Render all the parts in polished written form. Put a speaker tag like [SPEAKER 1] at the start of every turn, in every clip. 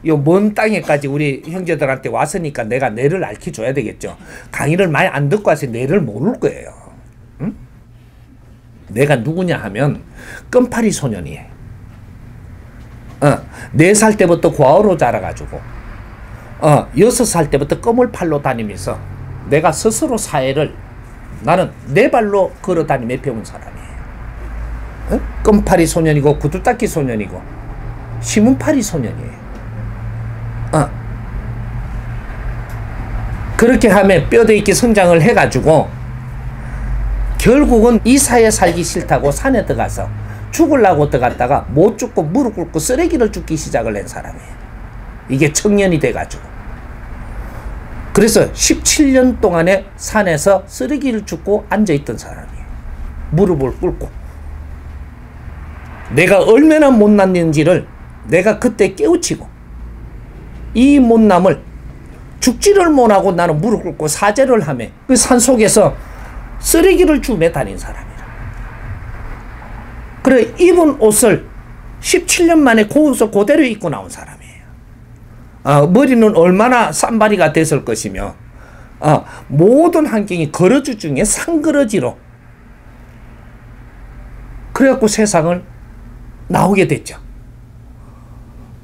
[SPEAKER 1] 요 먼 땅에까지 우리 형제들한테 왔으니까 내가 뇌를 알려줘야 되겠죠. 강의를 많이 안 듣고 와서 뇌를 모를 거예요. 응? 내가 누구냐 하면 껌파리 소년이에요. 4살 때부터 과어로 자라가지고 6살 때부터 껌을 팔로 다니면서 내가 스스로 사회를 나는 내 발로 걸어 다니며 배운 사람이에요. 껌파리 소년이고 구두닦이 소년이고 신문파리 소년이에요. 그렇게 하면 뼈대 있게 성장을 해가지고 결국은 이 사회에 살기 싫다고 산에 들어가서 죽으려고 들어갔다가 못 죽고 무릎 꿇고 쓰레기를 줍기 시작을 한 사람이에요. 이게 청년이 돼가지고. 그래서 17년 동안에 산에서 쓰레기를 줍고 앉아있던 사람이에요. 무릎을 꿇고. 내가 얼마나 못났는지를 내가 그때 깨우치고 이 못남을 죽지를 못하고 나는 무릎 꿇고 사죄를 하며 그 산속에서 쓰레기를 주며 다닌 사람이라. 그래 입은 옷을 17년 만에 그 옷을 그대로 입고 나온 사람이에요. 머리는 얼마나 쌈바리가 됐을 것이며 모든 환경이 거러주 중에 상거러지로 그래갖고 세상을 나오게 됐죠.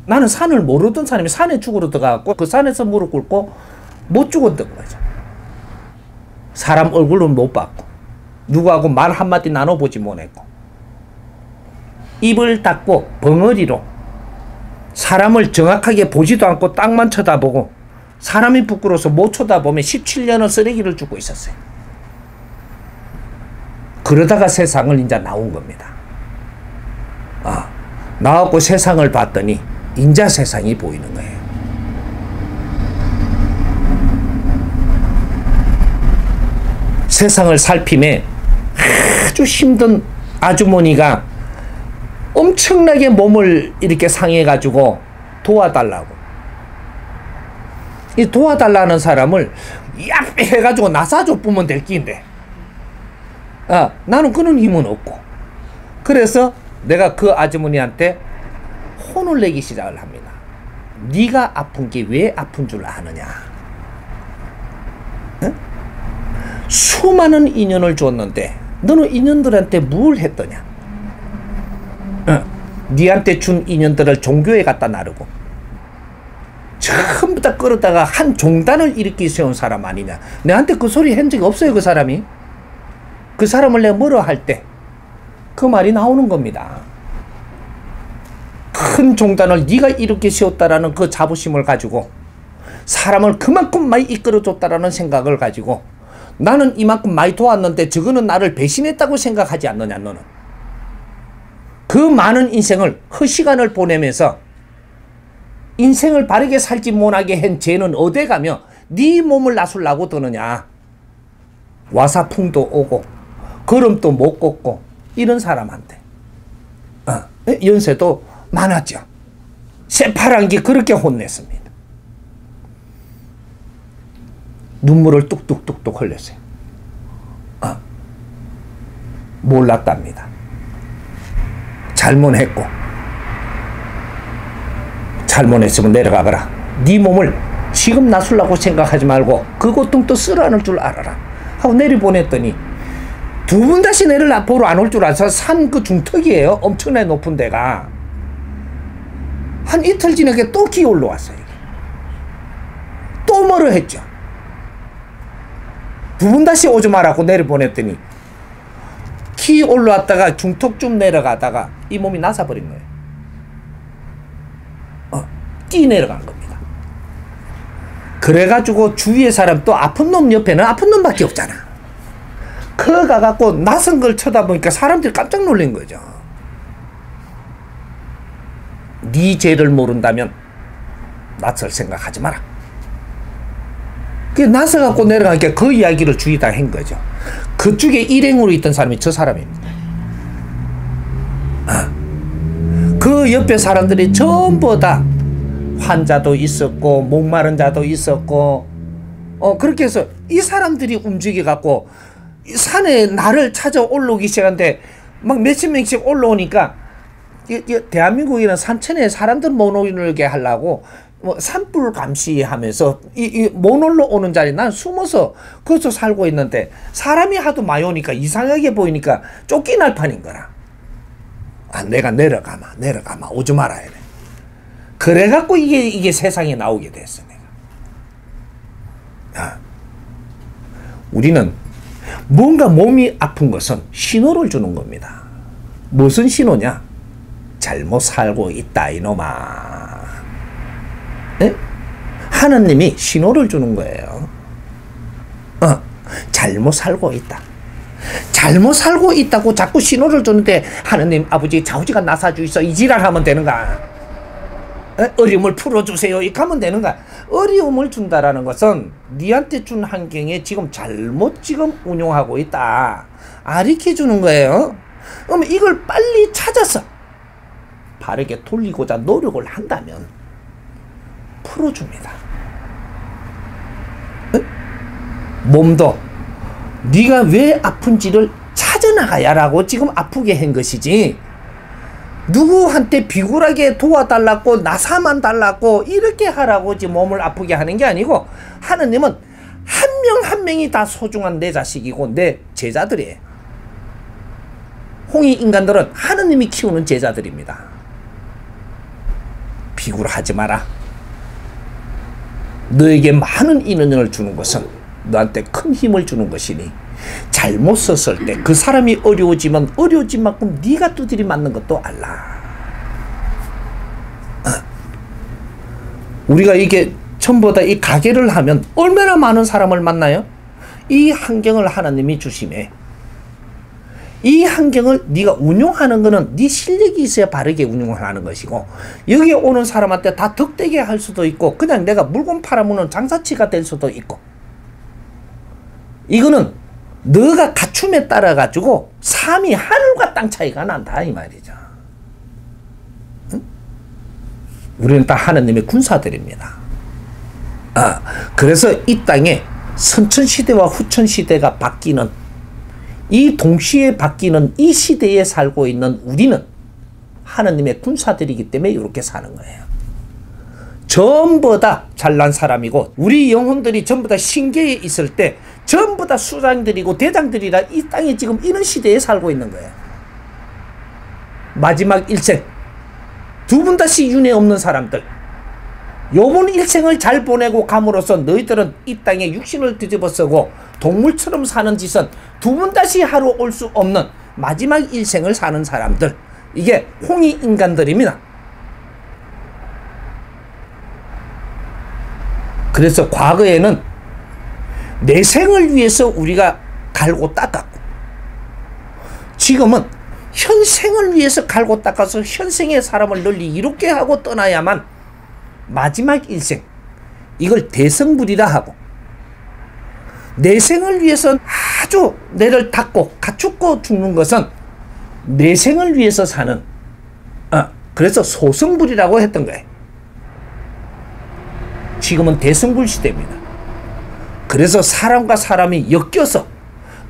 [SPEAKER 1] 나는 산을 모르던 사람이 산에 죽으러 들어가고 그 산에서 무릎 꿇고 못 죽었던 거죠. 사람 얼굴은 못 봤고 누구하고 말 한마디 나눠보지 못했고 입을 닫고 벙어리로 사람을 정확하게 보지도 않고 땅만 쳐다보고 사람이 부끄러워서 못 쳐다보면 17년을 쓰레기를 주고 있었어요. 그러다가 세상을 이제 나온 겁니다. 나왔고 세상을 봤더니 인자 세상이 보이는 거예요. 세상을 살피며 아주 힘든 아주머니가 엄청나게 몸을 이렇게 상해가지고 도와달라고. 이 도와달라는 사람을 약 해가지고 나사줘 뿌면 될 끼인데 나는 그런 힘은 없고. 그래서 내가 그 아주머니한테 혼을 내기 시작을 합니다. 네가 아픈 게 왜 아픈 줄 아느냐. 응? 수많은 인연을 줬는데 너는 인연들한테 뭘 했더냐. 네한테 준 인연들을 종교에 갖다 나르고 전부 다 끌어다가 한 종단을 일으키 세운 사람 아니냐. 내한테 그 소리 한 적이 없어요. 그 사람이. 그 사람을 내가 뭐라 할 때 그 말이 나오는 겁니다. 큰 종단을 네가 이렇게 세웠다라는 그 자부심을 가지고 사람을 그만큼 많이 이끌어줬다라는 생각을 가지고 나는 이만큼 많이 도왔는데 저거는 나를 배신했다고 생각하지 않느냐. 너는 그 많은 인생을 허시간을 보내면서 인생을 바르게 살지 못하게 한 죄는 어디 가며 네 몸을 나술라고 드느냐. 와사풍도 오고 걸음도 못 걷고 이런 사람한테 연세도 많았죠. 새파란 게 그렇게 혼냈습니다. 눈물을 뚝뚝뚝뚝 흘렸어요. 몰랐답니다. 잘못했고 잘못했으면 내려가거라. 네 몸을 지금 나술라고 생각하지 말고 그 고통도 쓰라는 줄 알아라 하고 내려보냈더니 두 번 다시 내를 보러 안 올 줄 알아서 산 그 중턱이에요. 엄청나게 높은 데가. 한 이틀 지나게 또 기어 올라왔어요. 또 뭐를 했죠. 두 번 다시 오지 말라고 내려보냈더니 기 올라왔다가 중턱 내려가다가 이 몸이 나사버린 거예요. 뛰 내려간 겁니다. 그래가지고 주위의 사람 또 아픈 놈 옆에는 아픈 놈밖에 없잖아. 그거 가갖고 낯선 걸 쳐다보니까 사람들이 깜짝 놀란 거죠. 네 죄를 모른다면 낯설 생각하지 마라. 그 낯서갖고 내려가니까 그 이야기를 주위에다 한 거죠. 그쪽에 일행으로 있던 사람이 저 사람입니다. 그 옆에 사람들이 전부 다 환자도 있었고 목마른 자도 있었고 그렇게 해서 이 사람들이 움직여갖고 산에 나를 찾아 올라오기 시작하는데 막 몇십 명씩 올라오니까 대한민국에는 산천에 사람들 못 오게 하려고 뭐 산불 감시하면서 못 놀러 오는 자리 난 숨어서 거기서 살고 있는데 사람이 하도 많이 오니까 이상하게 보이니까 쫓기날 판인 거라. 아, 내가 내려가마 오지 마라 이래. 그래갖고 이게 세상에 나오게 됐어 내가. 아, 우리는 뭔가 몸이 아픈 것은 신호를 주는 겁니다. 무슨 신호냐? 잘못 살고 있다 이놈아. 네? 하나님이 신호를 주는 거예요. 잘못 살고 있다. 잘못 살고 있다고 자꾸 신호를 주는데 하나님 아버지 좌우지가 나사주이소 이 지랄하면 되는가? 어려움을 풀어주세요 이렇게 하면 되는가? 어려움을 준다라는 것은 니한테 준 환경에 지금 잘못 운용하고 있다 가르쳐 주는 거예요. 그럼 이걸 빨리 찾아서 바르게 돌리고자 노력을 한다면 풀어줍니다. 몸도 네가 왜 아픈지를 찾아나가야라고 지금 아프게 한 것이지 누구한테 비굴하게 도와달라고 나사만 달라고 이렇게 하라고 지금 몸을 아프게 하는 게 아니고 하느님은 한 명 한 명이 다 소중한 내 자식이고 내 제자들이에요. 홍익 인간들은 하느님이 키우는 제자들입니다. 비굴하지 마라. 너에게 많은 인연을 주는 것은 너한테 큰 힘을 주는 것이니 잘못 썼을 때 그 사람이 어려워지면 어려워진 만큼 네가 두드리 맞는 것도 알라. 우리가 이게 전보다 이 가게를 하면 얼마나 많은 사람을 만나요? 이 환경을 하나님이 주심에 이 환경을 네가 운용하는 거는 네 실력이 있어야 바르게 운용을 하는 것이고 여기에 오는 사람한테 다 덕되게 할 수도 있고 그냥 내가 물건 팔아먹는 장사치가 될 수도 있고 이거는 너가 갖춤에 따라 가지고 삶이 하늘과 땅 차이가 난다 이 말이죠. 응? 우리는 다 하나님의 군사들입니다. 그래서 이 땅에 선천시대와 후천시대가 바뀌는 이 동시에 바뀌는 이 시대에 살고 있는 우리는 하나님의 군사들이기 때문에 이렇게 사는 거예요. 전부 다 잘난 사람이고 우리 영혼들이 전부 다 신계에 있을 때 전부 다 수장들이고 대장들이라 이 땅에 지금 이런 시대에 살고 있는 거예요. 마지막 일생 두 분 다시 윤회 없는 사람들 요번 일생을 잘 보내고 감으로써 너희들은 이 땅에 육신을 뒤집어 쓰고 동물처럼 사는 짓은 두 번 다시 하루 올 수 없는 마지막 일생을 사는 사람들 이게 홍익 인간들입니다. 그래서 과거에는 내생을 위해서 우리가 갈고 닦았고 지금은 현생을 위해서 갈고 닦아서 현생의 사람을 널리 이롭게 하고 떠나야만 마지막 일생 이걸 대성불이라 하고 내생을 위해서 아주 내를 닦고 갖추고 죽는 것은 내생을 위해서 사는 그래서 소성불이라고 했던 거예요. 지금은 대성불 시대입니다. 그래서 사람과 사람이 엮여서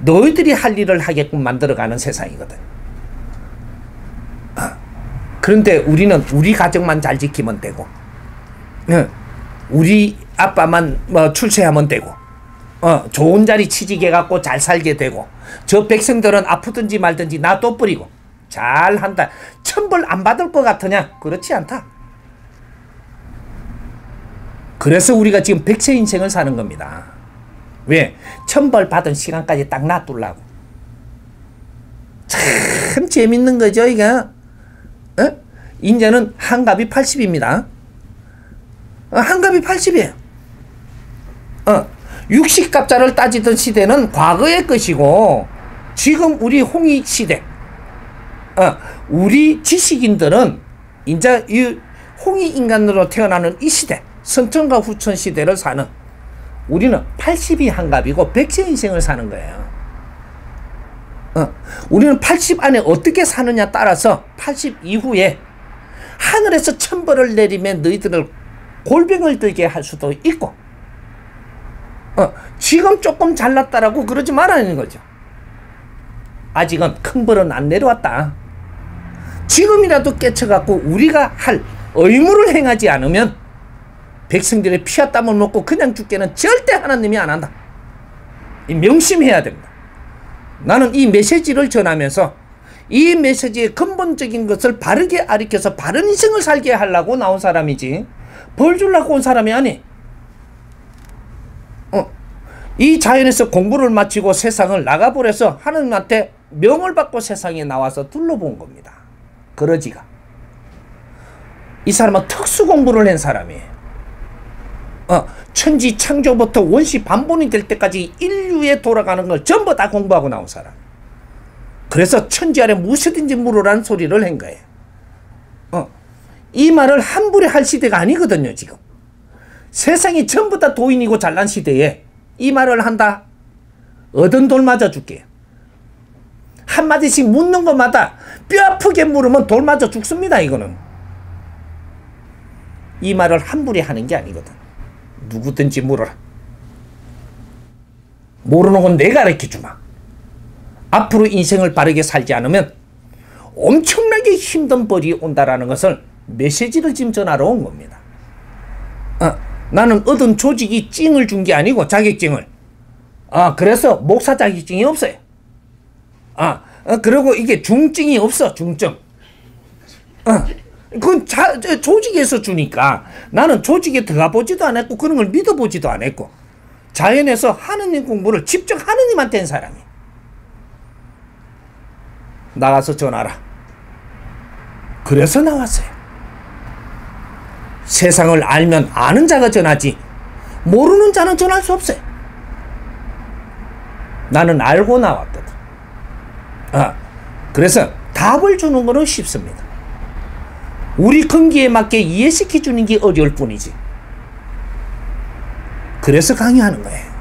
[SPEAKER 1] 너희들이 할 일을 하게끔 만들어가는 세상이거든. 그런데 우리는 우리 가정만 잘 지키면 되고 우리 아빠만 출세하면 되고 좋은 자리 취직해갖고 잘 살게 되고 저 백성들은 아프든지 말든지 놔둬버리고 잘한다. 천벌 안 받을 것 같으냐? 그렇지 않다. 그래서 우리가 지금 백세 인생을 사는 겁니다. 왜? 천벌 받은 시간까지 딱 놔두려고. 참 재밌는 거죠 이게. 이제는 한갑이 80입니다. 한갑이 80이에요. 60갑자를 따지던 시대는 과거의 것이고 지금 우리 홍익 시대 우리 지식인들은 이제 이 홍익 인간으로 태어나는 이 시대 선천과 후천 시대를 사는 우리는 80이 한갑이고 100세 인생을 사는 거예요. 우리는 80 안에 어떻게 사느냐 따라서 80 이후에 하늘에서 천벌을 내리면 너희들을 골병을 들게 할 수도 있고 지금 조금 잘났다라고 그러지 말라는 거죠. 아직은 큰 벌은 안 내려왔다. 지금이라도 깨쳐갖고 우리가 할 의무를 행하지 않으면 백성들의 피와 땀을 먹고 그냥 죽게는 절대 하나님이 안 한다. 명심해야 됩니다. 나는 이 메시지를 전하면서 이 메시지의 근본적인 것을 바르게 가르쳐서 바른 인생을 살게 하려고 나온 사람이지 벌 주려고 온 사람이 아니. 이 자연에서 공부를 마치고 세상을 나가버려서 하나님한테 명을 받고 세상에 나와서 둘러본 겁니다. 그러지가. 이 사람은 특수 공부를 한 사람이에요. 천지 창조부터 원시 반본이 될 때까지 인류에 돌아가는 걸 전부 다 공부하고 나온 사람. 그래서 천지 아래 무엇이든지 물으라는 소리를 한 거예요. 이 말을 함부로 할 시대가 아니거든요, 지금. 세상이 전부 다 도인이고 잘난 시대에 이 말을 한다? 얻은 돌 맞아줄게. 한마디씩 묻는 것마다 뼈 아프게 물으면 돌 맞아 죽습니다, 이거는. 이 말을 함부로 하는 게 아니거든. 누구든지 물어라. 모르는 건 내가 가르쳐주마. 앞으로 인생을 바르게 살지 않으면 엄청나게 힘든 벌이 온다라는 것을 메시지를 지금 전하러 온 겁니다. 나는 얻은 조직이 찡을 준 게 아니고 자격증을. 그래서 목사 자격증이 없어요. 그리고 이게 중증이 없어, 중증. 그건 조직에서 주니까 나는 조직에 들어가 보지도 않았고 그런 걸 믿어보지도 않았고 자연에서 하느님 공부를 직접 하느님한테 한 사람이. 나가서 전하라. 그래서 나왔어요. 세상을 알면 아는 자가 전하지 모르는 자는 전할 수 없어요. 나는 알고 나왔거든. 그래서 답을 주는 거는 쉽습니다. 우리 근기에 맞게 이해시켜 주는 게 어려울 뿐이지. 그래서 강의하는 거예요.